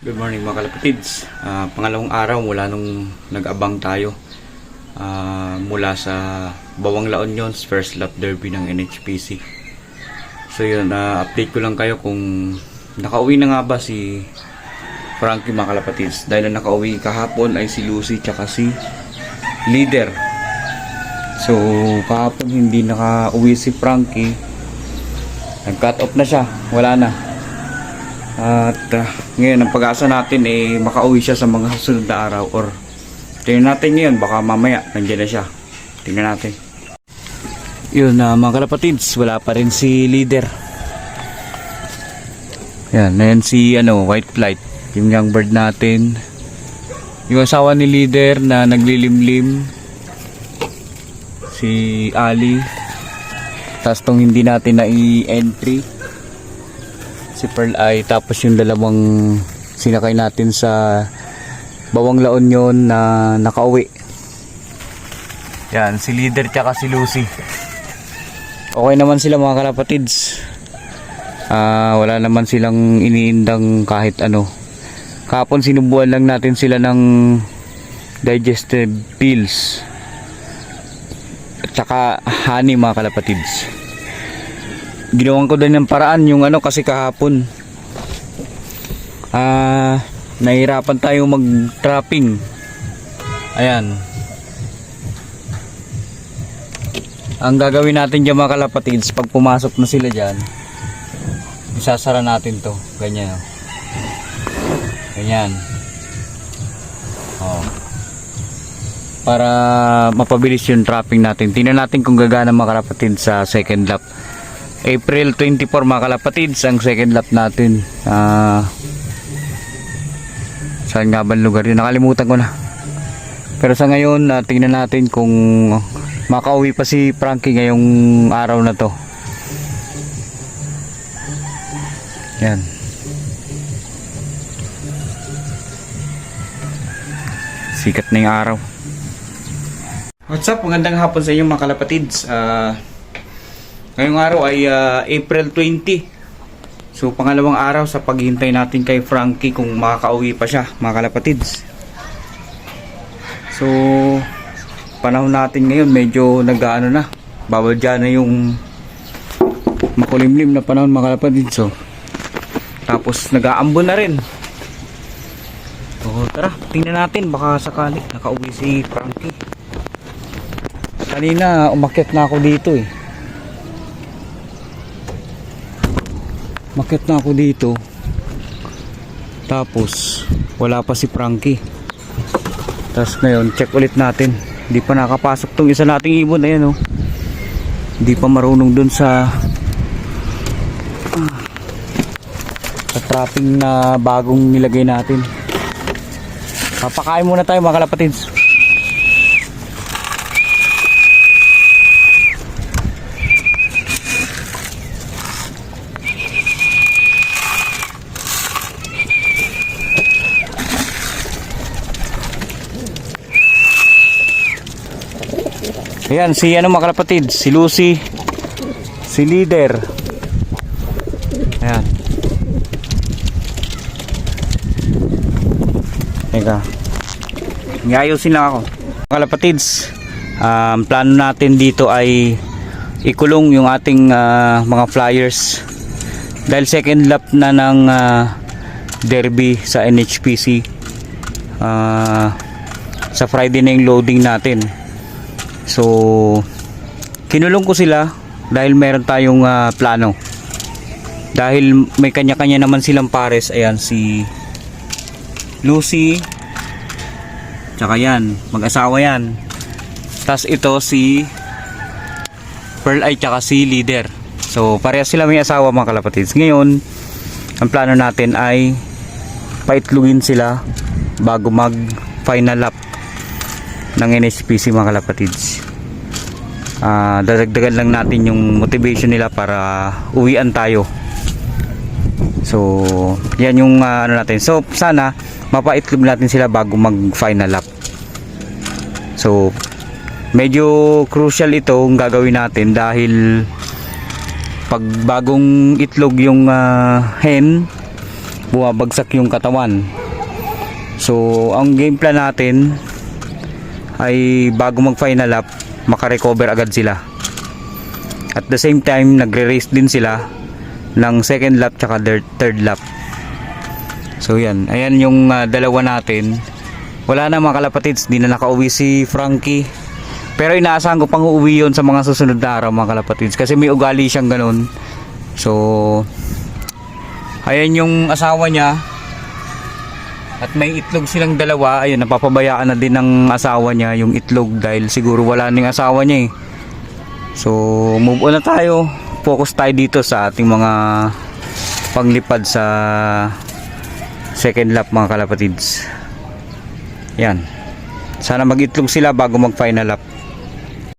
Good morning mga kalapatids. Pangalawang araw mula nung nag-abang tayo mula sa Bawang La Union's first lap derby ng NHPC. So yun, update ko lang kayo kung nakauwi na nga ba si Frankie mga kalapatids. Dahil ang nakauwi kahapon ay si Lucy tsaka si Leader. So kahapon hindi nakauwi si Frankie. Nag-cut off na siya, wala na. At ngayon ang pag-asa natin ay makauwi siya sa mga susunod na araw, or tingnan natin ngayon, baka mamaya nandiyan na siya. Tingnan natin. Yun mga kalapatids, wala pa rin si Leader. Yan, ayan si White Flight, yung young bird natin. Yung asawa ni Leader na naglilimlim, si Ali. Tapos tong hindi natin na i-entry, si Pearl Eye. Tapos yung dalawang sinakay natin sa Bawang La Union na nakauwi. Yan, si Leader tsaka si Lucy. Okay naman sila mga kalapatids. Wala naman silang iniindang kahit ano. Kahapon sinubuan lang natin sila ng digestive pills at saka honey mga kalapatids. Ginawan ko din ng paraan yung kasi kahapon nahirapan tayo mag-trapping. Ayan, ang gagawin natin dyan mga kalapatids, pag pumasok na sila dyan, isasara natin to ganyan, ganyan, para mapabilis yung trapping natin. Tingnan natin kung gagana mga kalapatids sa second lap. April 24 mga kalapatids ang second lap natin. Saan nga ba lugar yun? Nakalimutan ko na. Pero sa ngayon, tingnan natin kung makauwi pa si Frankie ngayong araw na to. Yan. Sikat na yung araw. What's up? Magandang hapon sa inyo mga kalapatids. Ngayong araw ay April 20. So pangalawang araw sa paghihintay natin kay Frankie kung makakauwi pa siya mga kalapatids. So panahon natin ngayon medyo nag-aano na, babadya na yung makulimlim na panahon mga kalapatids. So tapos nag-aambon na rin. So tara, tingnan natin baka sakali nakauwi si Frankie. Kanina umakyat na ako dito eh. Makit na ako dito, tapos wala pa si Frankie. Tapos ngayon check ulit natin, hindi pa nakapasok tong isa nating ibon. Ayan hindi pa marunong dun sa trapping na bagong nilagay natin. Papakain muna tayo mga kalapatids. Ayan, si mga kalapatids, si Lucy, si Leader. Ayan. Teka, ngayosin lang ako mga kalapatids. Plano natin dito ay ikulong yung ating mga flyers dahil second lap na ng derby sa NHPC. Sa Friday na yung loading natin. So kinulong ko sila dahil meron tayong plano. Dahil may kanya-kanya naman silang pares. Ayan, si Lucy, tsaka yan, mag-asawa yan. Tapos ito si Pearl Eye tsaka si Leader. So parehas sila may asawa mga kalapatids. Ngayon ang plano natin ay paitlugin sila bago mag final lap ng NHPC mga kalapatids. Dadagdagan lang natin yung motivation nila para uwian tayo. So yan yung natin. So sana mapaitlog natin sila bago mag final lap. So medyo crucial ito ang gagawin natin dahil pag bagong itlog yung hen, bumabagsak yung katawan. So ang game plan natin ay bago mag final lap makarecover agad sila. At the same time nagre-race din sila ng second lap tsaka third lap. So yan, ayan yung dalawa natin. Wala na mga kalapatids, di na nakauwi si Frankie. Pero inaasahan ko pang uuwi yun sa mga susunod na araw mga kalapatids, kasi may ugali siyang ganun. So ayan yung asawa niya. At may itlog silang dalawa. Ayun, napapabayaan na din ng asawa niya yung itlog dahil siguro wala ning asawa niya eh. So move on na tayo. Focus tayo dito sa ating mga panglipad sa second lap mga kalapatids. Yan. Sana mag-itlog sila bago mag final lap.